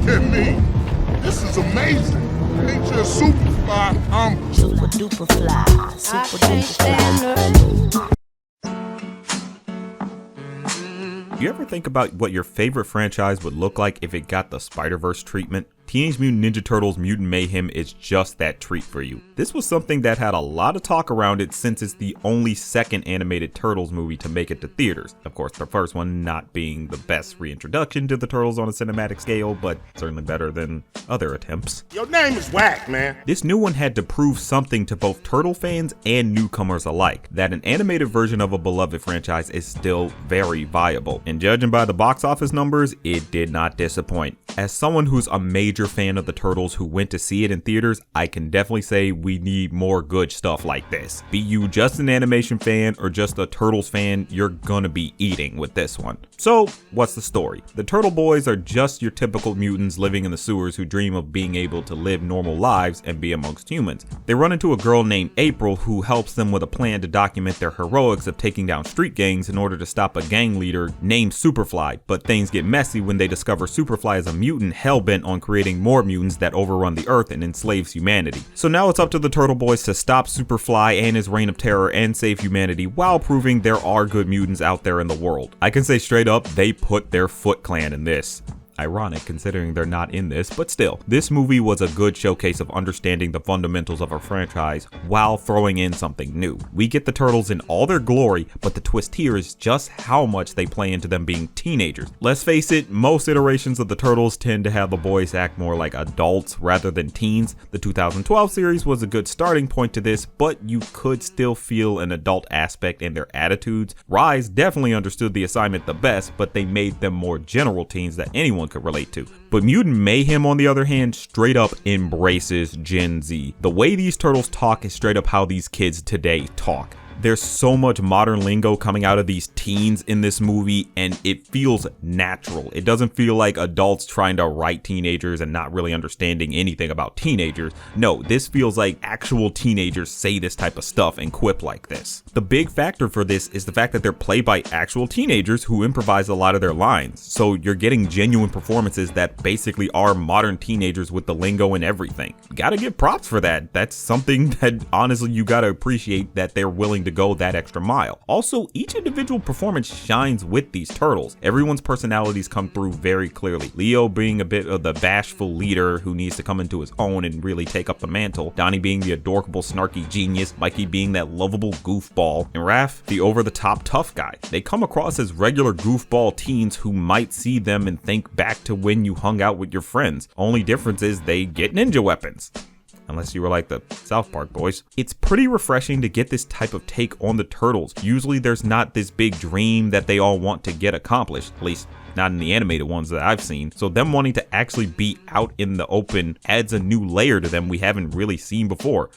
at me. This is amazing. Ain't just super fly, I'm super duper fly. Super duper fly. You ever think about what your favorite franchise would look like if it got the Spider-Verse treatment? Teenage Mutant Ninja Turtles Mutant Mayhem is just that treat for you. This was something that had a lot of talk around it since it's the only second animated Turtles movie to make it to theaters. Of course, the first one not being the best reintroduction to the Turtles on a cinematic scale, but certainly better than other attempts. Your name is whack, man. This new one had to prove something to both Turtle fans and newcomers alike, that an animated version of a beloved franchise is still very viable. And judging by the box office numbers, it did not disappoint. As someone who's a major fan of the Turtles who went to see it in theaters, I can definitely say we need more good stuff like this. Be you just an animation fan or just a Turtles fan, you're gonna be eating with this one. So, what's the story? The Turtle Boys are just your typical mutants living in the sewers who dream of being able to live normal lives and be amongst humans. They run into a girl named April who helps them with a plan to document their heroics of taking down street gangs in order to stop a gang leader named Superfly, but things get messy when they discover Superfly is a mutant hell-bent on creating more mutants that overrun the earth and enslaves humanity. So now it's up to the Turtle Boys to stop Superfly and his reign of terror and save humanity while proving there are good mutants out there in the world. I can say straight up, they put their Foot Clan in this. Ironic considering they're not in this, but still, this movie was a good showcase of understanding the fundamentals of a franchise while throwing in something new. We get the Turtles in all their glory, but the twist here is just how much they play into them being teenagers. Let's face it, most iterations of the Turtles tend to have the boys act more like adults rather than teens. The 2012 series was a good starting point to this, but you could still feel an adult aspect in their attitudes. Rise definitely understood the assignment the best, but they made them more general teens that anyone could relate to. But Mutant Mayhem, on the other hand, straight up embraces Gen Z. The way these turtles talk is straight up how these kids today talk. There's so much modern lingo coming out of these teens in this movie, and it feels natural. It doesn't feel like adults trying to write teenagers and not really understanding anything about teenagers. No, this feels like actual teenagers say this type of stuff and quip like this. The big factor for this is the fact that they're played by actual teenagers who improvise a lot of their lines. So you're getting genuine performances that basically are modern teenagers with the lingo and everything. Gotta give props for that. That's something that honestly you gotta appreciate, that they're willing to go that extra mile. Also, each individual performance shines with these turtles. Everyone's personalities come through very clearly. Leo being a bit of the bashful leader who needs to come into his own and really take up the mantle. Donnie being the adorable snarky genius. Mikey being that lovable goofball. And Raph, the over-the-top tough guy. They come across as regular goofball teens who might see them and think back to when you hung out with your friends. Only difference is they get ninja weapons. Unless you were like the South Park boys. It's pretty refreshing to get this type of take on the Turtles. Usually there's not this big dream that they all want to get accomplished, at least not in the animated ones that I've seen. So them wanting to actually be out in the open adds a new layer to them we haven't really seen before.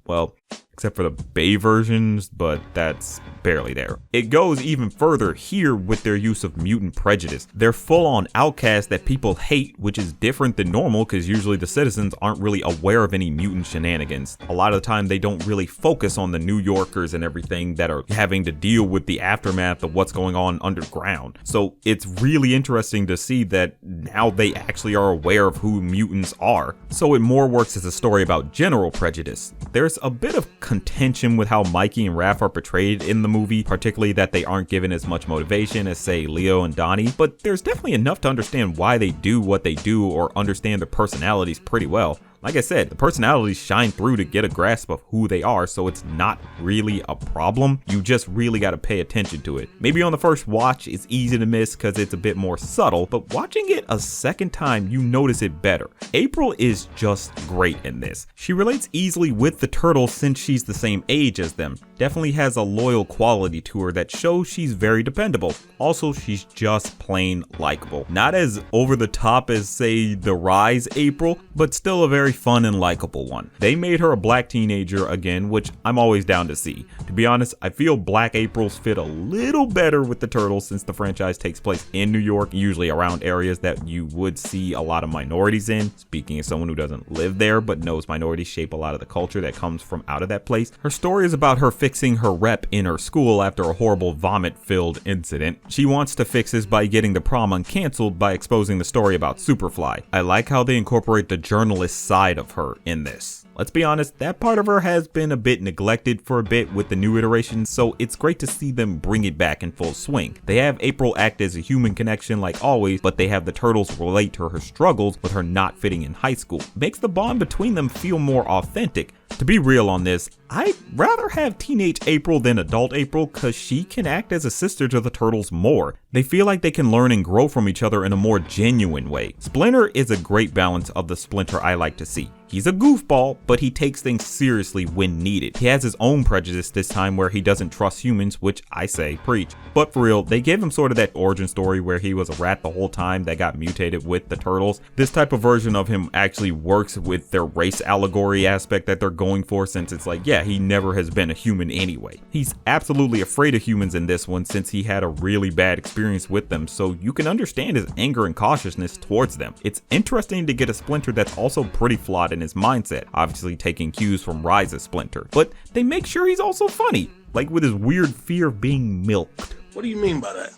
Well, except for the Bay versions, but that's barely there. It goes even further here with their use of mutant prejudice. They're full-on outcasts that people hate, which is different than normal because usually the citizens aren't really aware of any mutant shenanigans. A lot of the time they don't really focus on the New Yorkers and everything that are having to deal with the aftermath of what's going on underground. So it's really interesting to see that now they actually are aware of who mutants are. So it more works as a story about general prejudice. There's a bit of contention with how Mikey and Raph are portrayed in the movie, particularly that they aren't given as much motivation as, say, Leo and Donnie, but there's definitely enough to understand why they do what they do or understand their personalities pretty well. Like I said, the personalities shine through to get a grasp of who they are, so it's not really a problem. You just really got to pay attention to it. Maybe on the first watch, it's easy to miss because it's a bit more subtle, but watching it a second time, you notice it better. April is just great in this. She relates easily with the turtles since she's the same age as them. Definitely has a loyal quality to her that shows she's very dependable. Also, she's just plain likable. Not as over the top as, say, the Rise April, but still a very fun and likable one. They made her a black teenager again, which I'm always down to see. To be honest, I feel Black Aprils fit a little better with the Turtles since the franchise takes place in New York, usually around areas that you would see a lot of minorities in. Speaking as someone who doesn't live there but knows minorities shape a lot of the culture that comes from out of that place, her story is about her fixing her rep in her school after a horrible vomit-filled incident. She wants to fix this by getting the prom uncanceled by exposing the story about Superfly. I like how they incorporate the journalist side of her in this. Let's be honest, that part of her has been a bit neglected for a bit with the new iterations, so it's great to see them bring it back in full swing. They have April act as a human connection like always, but they have the Turtles relate to her struggles with her not fitting in high school. Makes the bond between them feel more authentic. To be real on this, I'd rather have teenage April than adult April cause she can act as a sister to the Turtles more. They feel like they can learn and grow from each other in a more genuine way. Splinter is a great balance of the Splinter I like to see. He's a goofball, but he takes things seriously when needed. He has his own prejudice this time where he doesn't trust humans, which I say preach. But for real, they gave him sort of that origin story where he was a rat the whole time that got mutated with the Turtles. This type of version of him actually works with their race allegory aspect that they're going for, since it's like, yeah, he never has been a human anyway. He's absolutely afraid of humans in this one since he had a really bad experience with them, so you can understand his anger and cautiousness towards them. It's interesting to get a Splinter that's also pretty flawed in his mindset, obviously taking cues from Rizz's Splinter, but they make sure he's also funny, like with his weird fear of being milked. What do you mean by that?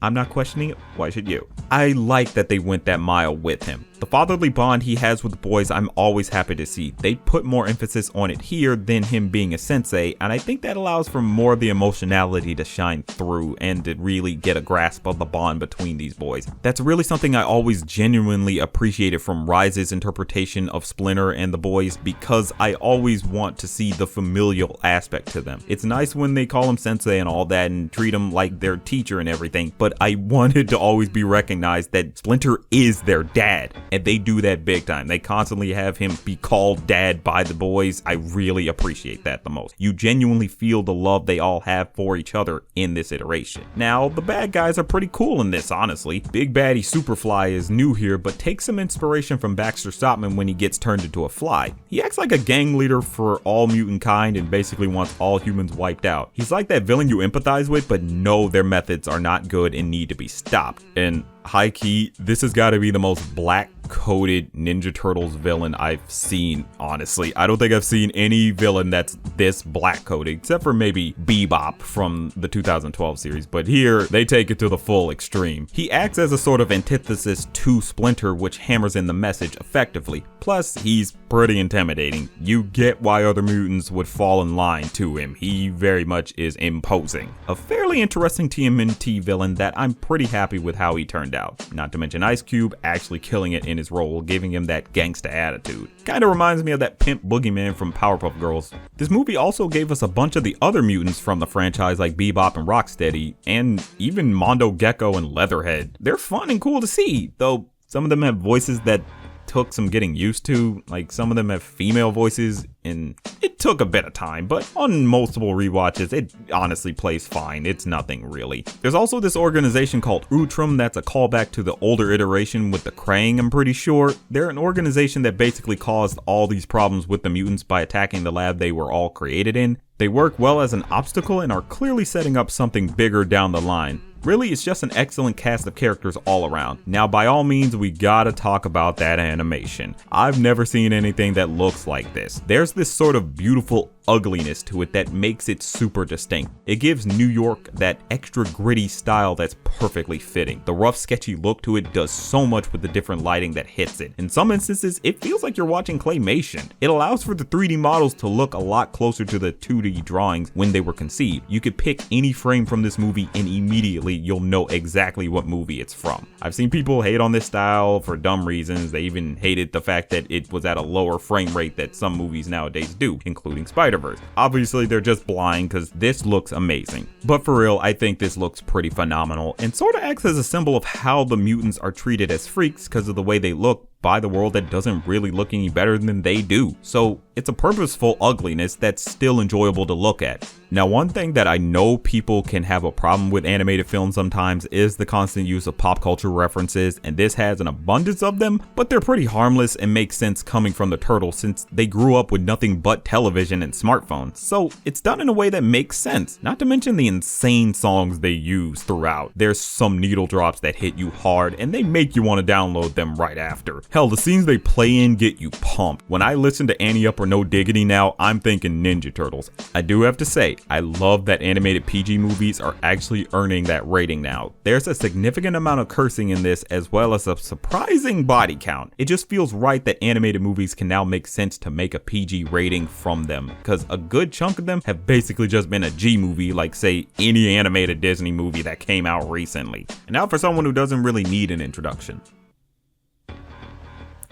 I'm not questioning it, why should you? I like that they went that mile with him. The fatherly bond he has with the boys I'm always happy to see. They put more emphasis on it here than him being a sensei, and I think that allows for more of the emotionality to shine through and to really get a grasp of the bond between these boys. That's really something I always genuinely appreciated from Rizz's interpretation of Splinter and the boys, because I always want to see the familial aspect to them. It's nice when they call him sensei and all that and treat him like their teacher and everything, but I wanted to always be recognized that Splinter is their dad. And they do that big time. They constantly have him be called dad by the boys. I really appreciate that the most. You genuinely feel the love they all have for each other in this iteration. Now, the bad guys are pretty cool in this, honestly. Big baddie Superfly is new here, but takes some inspiration from Baxter Stockman when he gets turned into a fly. He acts like a gang leader for all mutant kind and basically wants all humans wiped out. He's like that villain you empathize with, but know their methods are not good and need to be stopped. And high key, this has got to be the most black coded Ninja Turtles villain I've seen, honestly. I don't think I've seen any villain that's this black coded, except for maybe Bebop from the 2012 series, but here they take it to the full extreme. He acts as a sort of antithesis to Splinter, which hammers in the message effectively. Plus, he's pretty intimidating. You get why other mutants would fall in line to him. He very much is imposing. A fairly interesting TMNT villain that I'm pretty happy with how he turned out. Not to mention Ice Cube actually killing it in his role, giving him that gangsta attitude. Kinda reminds me of that pimp boogeyman from Powerpuff Girls. This movie also gave us a bunch of the other mutants from the franchise like Bebop and Rocksteady, and even Mondo Gecko and Leatherhead. They're fun and cool to see, though some of them have voices that took some getting used to. Like, some of them have female voices and it took a bit of time, but on multiple rewatches it honestly plays fine. It's nothing really. There's also this organization called Utrum that's a callback to the older iteration with the Krang, I'm pretty sure. They're an organization that basically caused all these problems with the mutants by attacking the lab they were all created in. They work well as an obstacle and are clearly setting up something bigger down the line. Really, it's just an excellent cast of characters all around. Now, by all means, we gotta talk about that animation. I've never seen anything that looks like this. There's this sort of beautiful ugliness to it that makes it super distinct. It gives New York that extra gritty style that's perfectly fitting. The rough, sketchy look to it does so much with the different lighting that hits it. In some instances, it feels like you're watching claymation. It allows for the 3D models to look a lot closer to the 2D drawings when they were conceived. You could pick any frame from this movie and immediately you'll know exactly what movie it's from. I've seen people hate on this style for dumb reasons. They even hated the fact that it was at a lower frame rate that some movies nowadays do, including Spider-Verse. Obviously, they're just blind because this looks amazing. But for real, I think this looks pretty phenomenal and sort of acts as a symbol of how the mutants are treated as freaks because of the way they look, by the world that doesn't really look any better than they do. So it's a purposeful ugliness that's still enjoyable to look at. Now, one thing that I know people can have a problem with animated films sometimes is the constant use of pop culture references, and this has an abundance of them, but they're pretty harmless and make sense coming from the Turtles since they grew up with nothing but television and smartphones. So it's done in a way that makes sense, not to mention the insane songs they use throughout. There's some needle drops that hit you hard and they make you want to download them right after. Hell, the scenes they play in get you pumped. When I listen to Annie Up or No Diggity now, I'm thinking Ninja Turtles. I do have to say, I love that animated PG movies are actually earning that rating now. There's a significant amount of cursing in this as well as a surprising body count. It just feels right that animated movies can now make sense to make a PG rating from them, because a good chunk of them have basically just been a G movie, like say any animated Disney movie that came out recently. And now for someone who doesn't really need an introduction.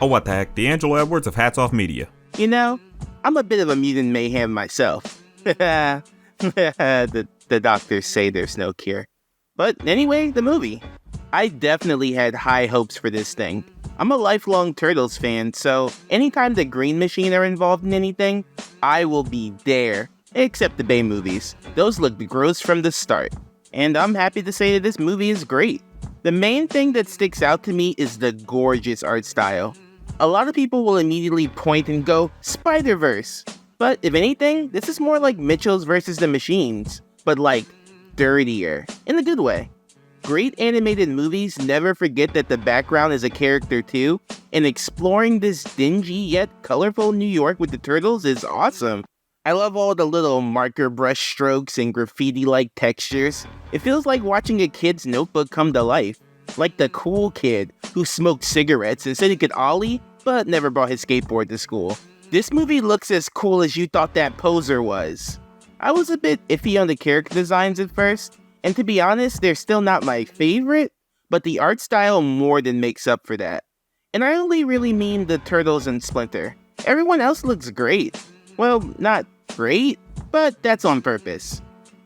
Oh, what the heck, D'Angelo Edwards of Hats Off Media. You know, I'm a bit of a Mutant Mayhem myself. the doctors say there's no cure. But anyway, the movie. I definitely had high hopes for this thing. I'm a lifelong Turtles fan, so anytime the Green Machine are involved in anything, I will be there. Except the Bay movies. Those looked gross from the start. And I'm happy to say that this movie is great. The main thing that sticks out to me is the gorgeous art style. A lot of people will immediately point and go, Spider-Verse. But if anything, this is more like Mitchell's versus the Machines, but like dirtier, in a good way. Great animated movies never forget that the background is a character too, and exploring this dingy yet colorful New York with the Turtles is awesome. I love all the little marker brush strokes and graffiti-like textures. It feels like watching a kid's notebook come to life. Like the cool kid who smoked cigarettes and said he could ollie, but never brought his skateboard to school. This movie looks as cool as you thought that poser was. I was a bit iffy on the character designs at first, and to be honest, they're still not my favorite, but the art style more than makes up for that. And I only really mean the Turtles and Splinter. Everyone else looks great. Well, not great, but that's on purpose.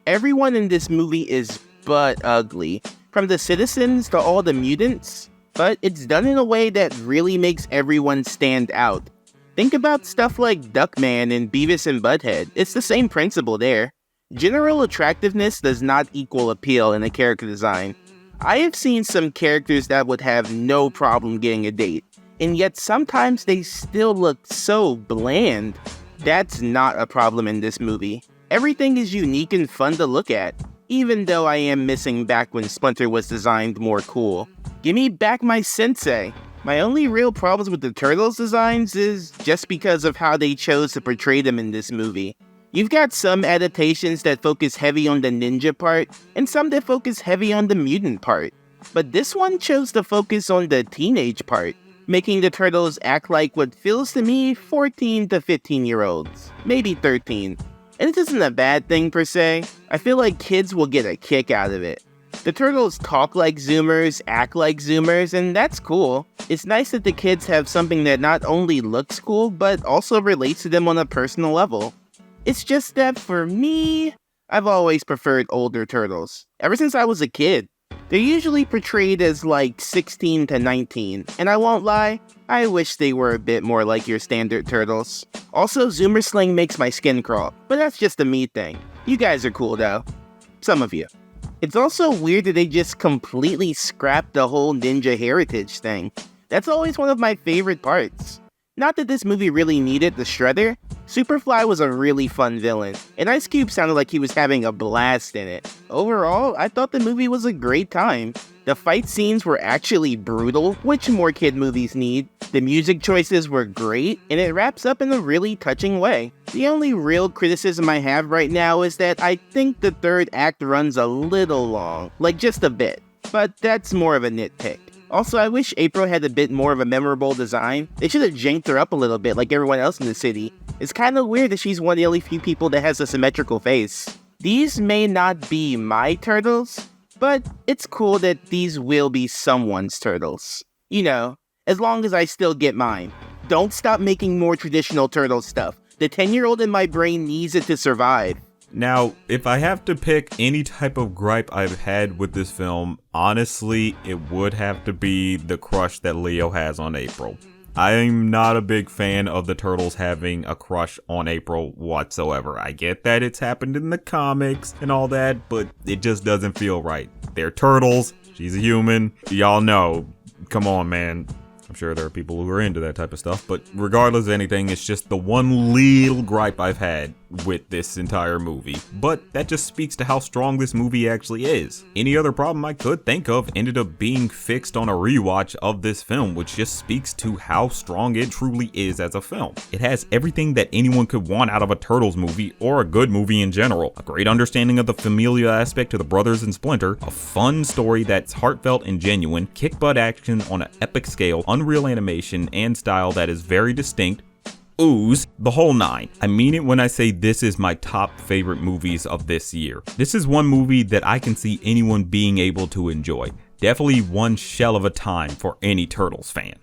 Everyone in this movie is butt ugly, from the citizens to all the mutants, but it's done in a way that really makes everyone stand out. Think about stuff like Duckman and Beavis and Butthead. It's the same principle there. General attractiveness does not equal appeal in a character design. I have seen some characters that would have no problem getting a date, and yet sometimes they still look so bland. That's not a problem in this movie. Everything is unique and fun to look at, even though I am missing back when Splinter was designed more cool. Give me back my sensei. My only real problems with the Turtles designs is just because of how they chose to portray them in this movie. You've got some adaptations that focus heavy on the ninja part, and some that focus heavy on the mutant part. But this one chose to focus on the teenage part, making the Turtles act like what feels to me 14 to 15-year-olds, maybe 13. And it isn't a bad thing per se. I feel like kids will get a kick out of it. The Turtles talk like Zoomers, act like Zoomers, and that's cool. It's nice that the kids have something that not only looks cool, but also relates to them on a personal level. It's just that for me, I've always preferred older Turtles. Ever since I was a kid. They're usually portrayed as like 16 to 19, and I won't lie, I wish they were a bit more like your standard Turtles. Also, Zoomer slang makes my skin crawl, but that's just a me thing. You guys are cool though. Some of you. It's also weird that they just completely scrapped the whole ninja heritage thing. That's always one of my favorite parts. Not that this movie really needed the Shredder. Superfly was a really fun villain, and Ice Cube sounded like he was having a blast in it. Overall, I thought the movie was a great time. The fight scenes were actually brutal, which more kid movies need. The music choices were great, and it wraps up in a really touching way. The only real criticism I have right now is that I think the third act runs a little long, like just a bit, but that's more of a nitpick. Also, I wish April had a bit more of a memorable design. They should have janked her up a little bit like everyone else in the city. It's kind of weird that she's one of the only few people that has a symmetrical face. These may not be my turtles, but it's cool that these will be someone's turtles. You know, as long as I still get mine. Don't stop making more traditional turtle stuff. The 10-year-old in my brain needs it to survive. Now, if I have to pick any type of gripe I've had with this film, honestly, it would have to be the crush that Leo has on April. I'm not a big fan of the Turtles having a crush on April whatsoever. I get that it's happened in the comics and all that, but it just doesn't feel right. They're turtles. She's a human. Y'all know. Come on, man. I'm sure there are people who are into that type of stuff, but regardless of anything, it's just the one little gripe I've had with this entire movie. But that just speaks to how strong this movie actually is. Any other problem I could think of ended up being fixed on a rewatch of this film, which just speaks to how strong it truly is as a film. It has everything that anyone could want out of a Turtles movie or a good movie in general. A great understanding of the familial aspect to the brothers and Splinter, a fun story that's heartfelt and genuine, kick-butt action on an epic scale, unreal animation and style that is very distinct, ooze, the whole nine. I mean it when I say this is my top favorite movies of this year. This is one movie that I can see anyone being able to enjoy. Definitely one shell of a time for any Turtles fan.